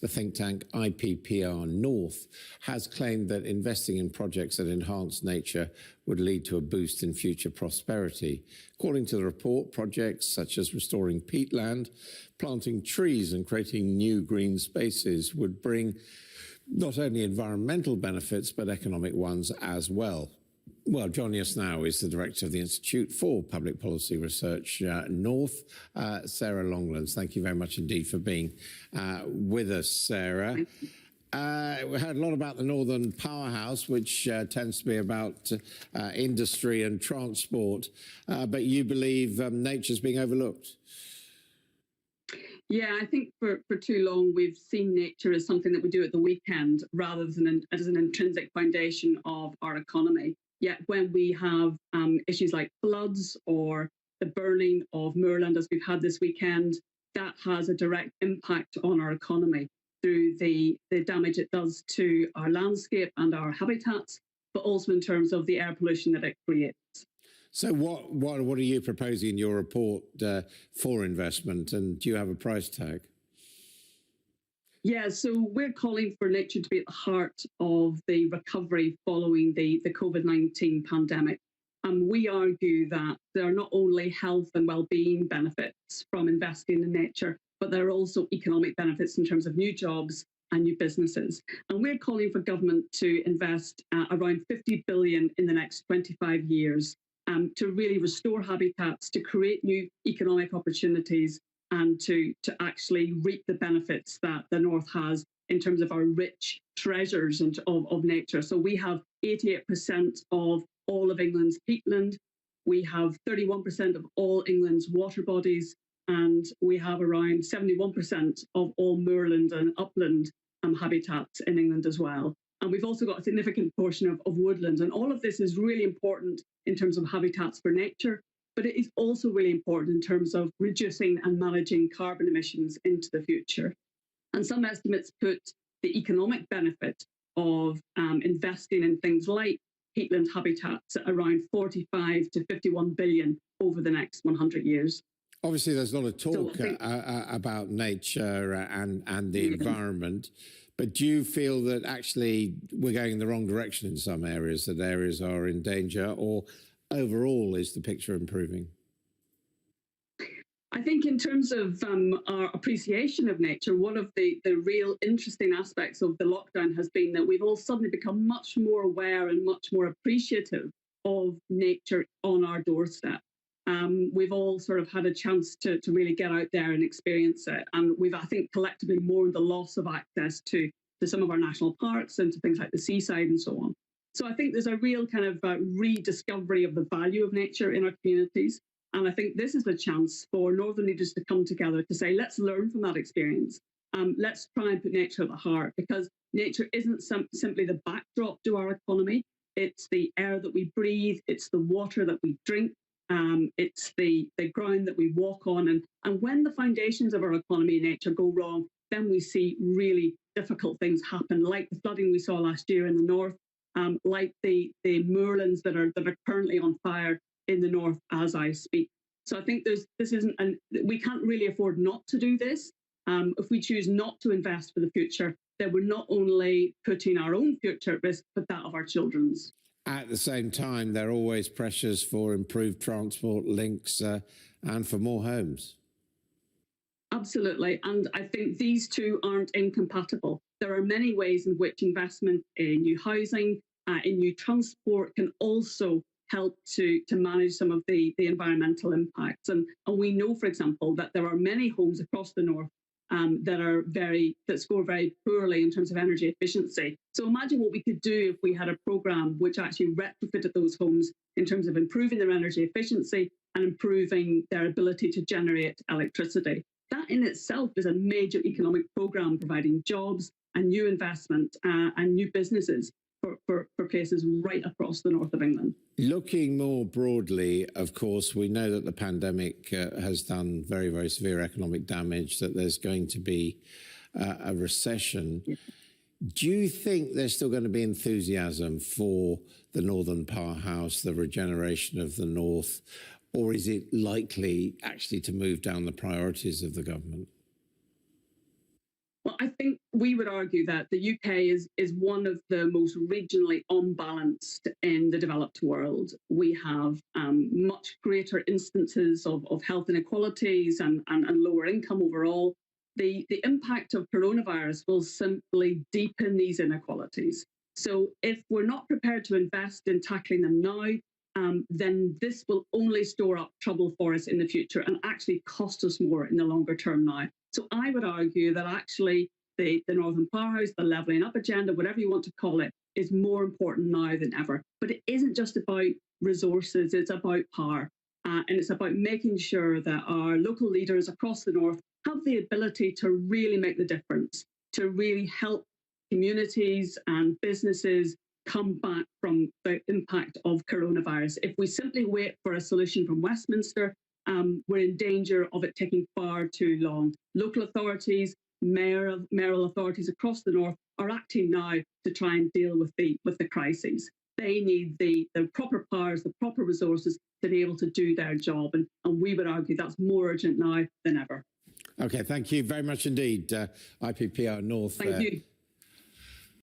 The think tank IPPR North has claimed that investing in projects that enhance nature would lead to a boost in future prosperity. According to the report, projects such as restoring peatland, planting trees and creating new green spaces would bring not only environmental benefits but economic ones as well. Well, joining us now is the Director of the Institute for Public Policy Research North, Sarah Longlands. Thank you very much indeed for being with us, Sarah. We heard a lot about the Northern Powerhouse, which tends to be about industry and transport, but you believe nature's being overlooked. Yeah, I think for too long we've seen nature as something that we do at the weekend rather than as an intrinsic foundation of our economy. Yet when we have issues like floods or the burning of moorland, as we've had this weekend, that has a direct impact on our economy through the damage it does to our landscape and our habitats, but also in terms of the air pollution that it creates. So what are you proposing in your report for investment, and do you have a price tag? Yeah, so we're calling for nature to be at the heart of the recovery following the COVID-19 pandemic. And we argue that there are not only health and well-being benefits from investing in nature, but there are also economic benefits in terms of new jobs and new businesses. And we're calling for government to invest around 50 billion in the next 25 years to really restore habitats, to create new economic opportunities, and to actually reap the benefits that the North has in terms of our rich treasures of nature. So we have 88% of all of England's peatland, we have 31% of all England's water bodies, and we have around 71% of all moorland and upland habitats in England as well. And we've also got a significant portion of woodland. And all of this is really important in terms of habitats for nature, but it is also really important in terms of reducing and managing carbon emissions into the future. And some estimates put the economic benefit of investing in things like peatland habitats at around 45 to 51 billion over the next 100 years. Obviously, there's a lot of talk about nature and the environment, but do you feel that actually we're going in the wrong direction in some areas, that areas are in danger, or overall is the picture improving? I think in terms of our appreciation of nature, one of the real interesting aspects of the lockdown has been that we've all suddenly become much more aware and much more appreciative of nature on our doorstep. We've all sort of had a chance to really get out there and experience it. And we've, I think, collectively mourned the loss of access to some of our national parks and to things like the seaside and so on. So I think there's a real kind of rediscovery of the value of nature in our communities. And I think this is a chance for Northern leaders to come together to say, let's learn from that experience. Let's try and put nature at the heart, because nature isn't simply the backdrop to our economy. It's the air that we breathe. It's the water that we drink. It's the ground that we walk on. And when the foundations of our economy and nature go wrong, then we see really difficult things happen, like the flooding we saw last year in the north, like the moorlands that are currently on fire in the north as I speak. So I think we can't really afford not to do this. If we choose not to invest for the future, then we're not only putting our own future at risk, but that of our children's. At the same time, there are always pressures for improved transport links and for more homes. Absolutely. And I think these two aren't incompatible. There are many ways in which investment in new housing, in new transport can also help to manage some of the environmental impacts. And we know, for example, that there are many homes across the north that score very poorly in terms of energy efficiency. So imagine what we could do if we had a programme which actually retrofitted those homes in terms of improving their energy efficiency and improving their ability to generate electricity. That in itself is a major economic programme providing jobs and new investment and new businesses for places right across the north of England. Looking more broadly, of course, we know that the pandemic has done very, very severe economic damage, that there's going to be a recession. Yeah. Do you think there's still going to be enthusiasm for the Northern Powerhouse, the regeneration of the North, or is it likely actually to move down the priorities of the government? Well, I think we would argue that the UK is one of the most regionally unbalanced in the developed world. We have much greater instances of health inequalities and lower income overall. The impact of coronavirus will simply deepen these inequalities. So if we're not prepared to invest in tackling them now, then this will only store up trouble for us in the future and actually cost us more in the longer term now. So I would argue that actually the Northern Powerhouse, the levelling up agenda, whatever you want to call it, is more important now than ever. But it isn't just about resources, it's about power. And it's about making sure that our local leaders across the North have the ability to really make the difference, to really help communities and businesses come back from the impact of coronavirus. If we simply wait for a solution from Westminster, we're in danger of it taking far too long. Local authorities, mayoral authorities across the North are acting now to try and deal with the crises. They need the proper powers, the proper resources to be able to do their job. And we would argue that's more urgent now than ever. Okay, thank you very much indeed, IPPR North. Thank you.